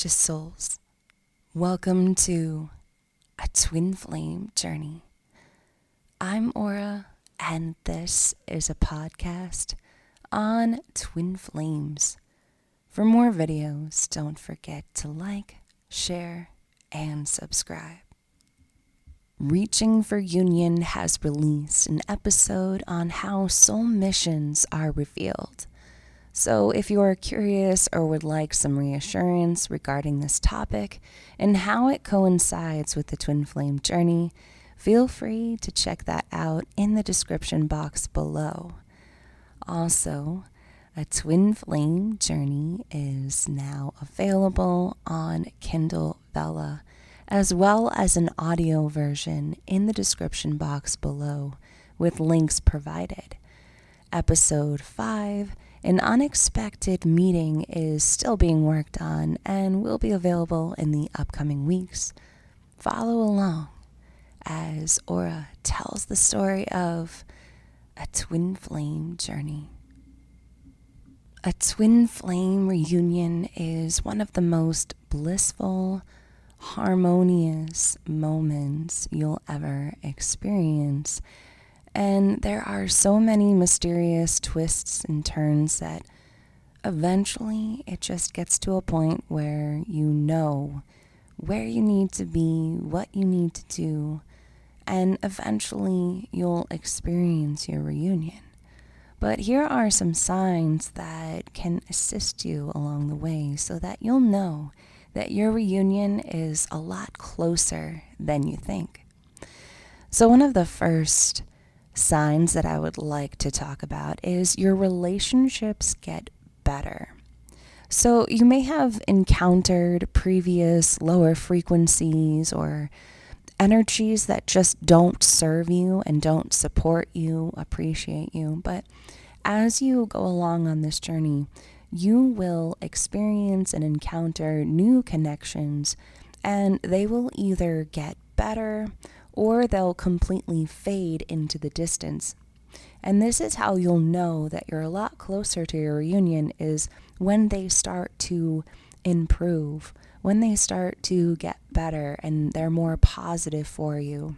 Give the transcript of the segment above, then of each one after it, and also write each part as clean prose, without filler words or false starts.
precious souls. Welcome to a twin flame journey. I'm Aura, and this is a podcast on twin flames. For more videos, don't forget to like, share, and subscribe. Reaching for Union has released an episode on how soul missions are revealed. So if you are curious or would like some reassurance regarding this topic and how it coincides with the twin flame journey, feel free to check that out in the description box below. Also, a twin flame journey is now available on Kindle Vella, as well as an audio version in the description box below with links provided. Episode 5, An Unexpected Meeting, is still being worked on and will be available in the upcoming weeks. Follow along as Aura tells the story of a twin flame journey. A twin flame reunion is one of the most blissful, harmonious moments you'll ever experience. And there are so many mysterious twists and turns that eventually it just gets to a point where you know where you need to be, what you need to do, and eventually you'll experience your reunion. But here are some signs that can assist you along the way so that you'll know that your reunion is a lot closer than you think. So one of the first signs that I would like to talk about is your relationships get better. So you may have encountered previous lower frequencies or energies that just don't serve you and don't support you, appreciate you. But as you go along on this journey, you will experience and encounter new connections, and they will either get better or they'll completely fade into the distance. And this is how you'll know that you're a lot closer to your reunion, is when they start to improve, when they start to get better and they're more positive for you.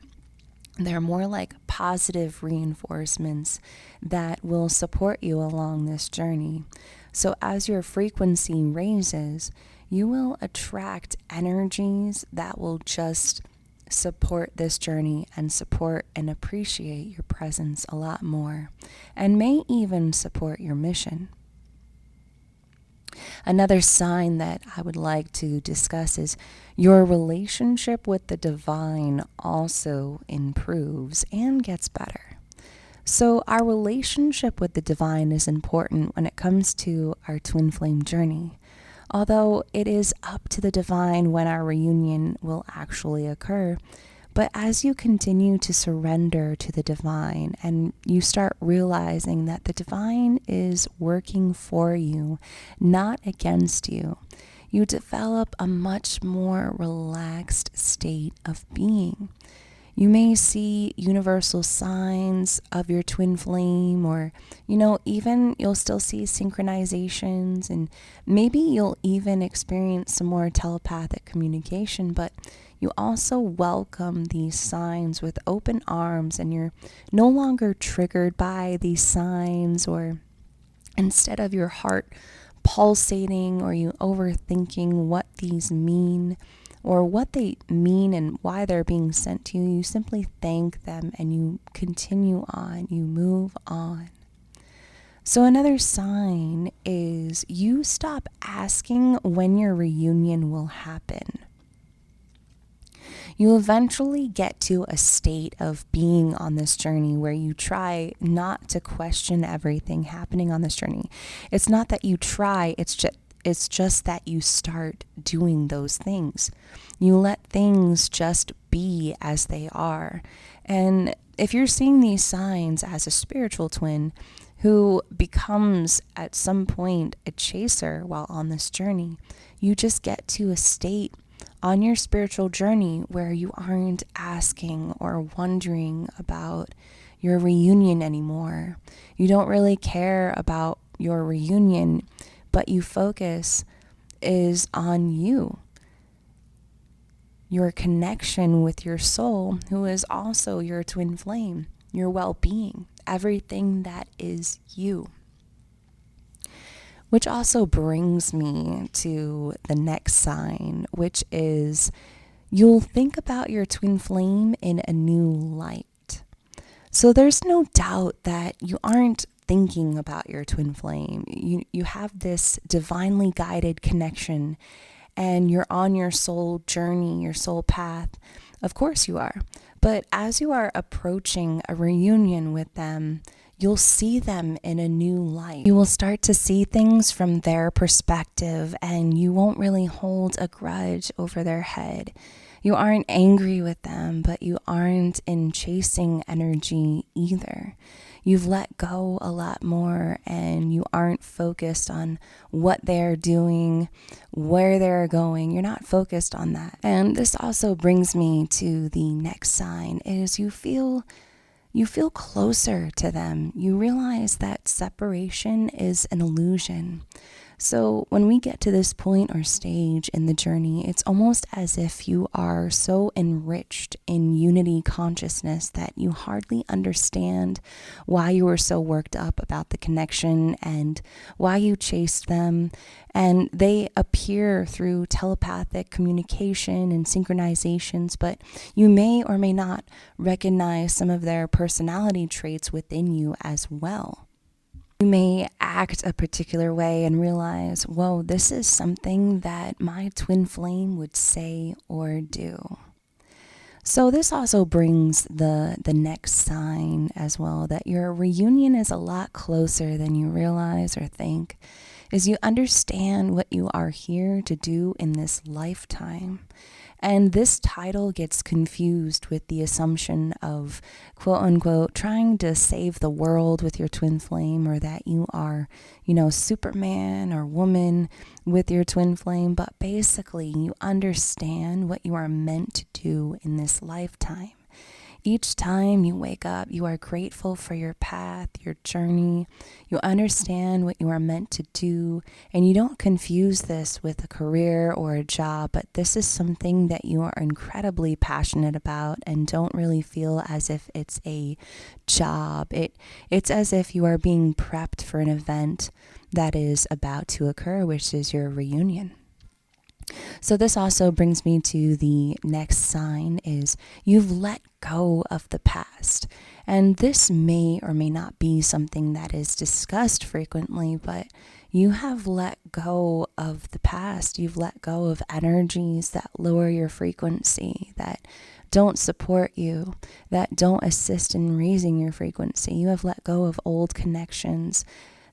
They're more like positive reinforcements that will support you along this journey. So as your frequency raises, you will attract energies that will just support this journey and support and appreciate your presence a lot more, and may even support your mission. Another sign that I would like to discuss is your relationship with the divine also improves and gets better. So our relationship with the divine is important when it comes to our twin flame journey. Although it is up to the divine when our reunion will actually occur, but as you continue to surrender to the divine and you start realizing that the divine is working for you, not against you, you develop a much more relaxed state of being. You may see universal signs of your twin flame, or, even you'll still see synchronizations, and maybe you'll even experience some more telepathic communication, but you also welcome these signs with open arms, and you're no longer triggered by these signs, or instead of your heart pulsating or you overthinking what these mean, or what they mean and why they're being sent to you, you simply thank them and you continue on, you move on. So another sign is you stop asking when your reunion will happen. You eventually get to a state of being on this journey where you try not to question everything happening on this journey. It's not that you try, it's just that you start doing those things. You let things just be as they are. And if you're seeing these signs as a spiritual twin who becomes at some point a chaser while on this journey, you just get to a state on your spiritual journey where you aren't asking or wondering about your reunion anymore. You don't really care about your reunion, but you focus is on you, your connection with your soul, who is also your twin flame, your well-being, everything that is you. Which also brings me to the next sign, which is you'll think about your twin flame in a new light. So there's no doubt that you aren't thinking about your twin flame. You have this divinely guided connection, and you're on your soul journey, your soul path. Of course you are. But as you are approaching a reunion with them, you'll see them in a new light. You will start to see things from their perspective, and you won't really hold a grudge over their head. You aren't angry with them, but you aren't in chasing energy either. You've let go a lot more, and you aren't focused on what they're doing, where they're going. You're not focused on that. And this also brings me to the next sign, is you feel closer to them. You realize that separation is an illusion. So when we get to this point or stage in the journey, it's almost as if you are so enriched in unity consciousness that you hardly understand why you were so worked up about the connection and why you chased them. And they appear through telepathic communication and synchronizations, but you may or may not recognize some of their personality traits within you as well. You may act a particular way and realize, whoa, this is something that my twin flame would say or do. So this also brings the next sign as well, that your reunion is a lot closer than you realize or think, is you understand what you are here to do in this lifetime. And this title gets confused with the assumption of, quote unquote, trying to save the world with your twin flame, or that you are, Superman or woman with your twin flame. But basically, you understand what you are meant to do in this lifetime. Each time you wake up, you are grateful for your path, your journey. You understand what you are meant to do, and you don't confuse this with a career or a job, but this is something that you are incredibly passionate about and don't really feel as if it's a job. It's as if you are being prepped for an event that is about to occur, which is your reunion. So this also brings me to the next sign, is you've let go of the past. And this may or may not be something that is discussed frequently, but you have let go of the past. You've let go of energies that lower your frequency, that don't support you, that don't assist in raising your frequency. You have let go of old connections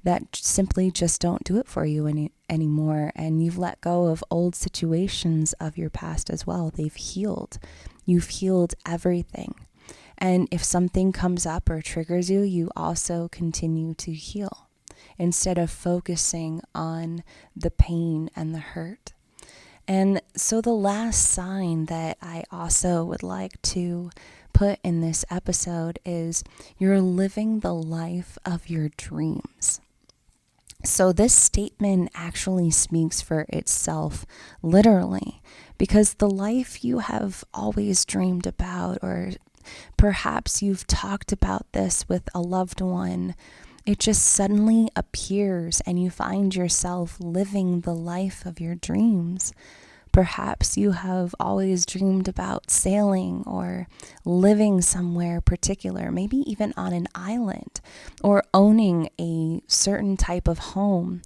that simply just don't do it for you anymore. And you've let go of old situations of your past as well. They've healed. You've healed everything. And if something comes up or triggers you, you also continue to heal instead of focusing on the pain and the hurt. And so the last sign that I also would like to put in this episode is you're living the life of your dreams. So this statement actually speaks for itself, literally, because the life you have always dreamed about, or perhaps you've talked about this with a loved one, it just suddenly appears and you find yourself living the life of your dreams. Perhaps you have always dreamed about sailing or living somewhere particular, maybe even on an island, or owning a certain type of home.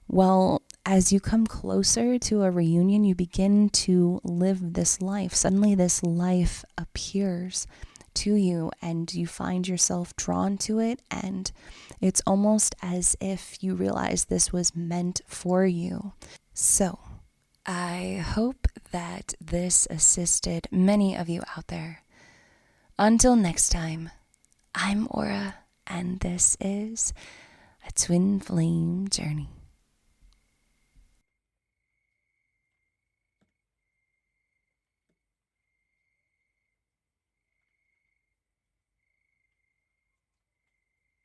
Well, as you come closer to a reunion, you begin to live this life. Suddenly this life appears to you and you find yourself drawn to it, and it's almost as if you realize this was meant for you. So I hope that this assisted many of you out there. Until next time, I'm Aura, and this is a Twin Flame Journey.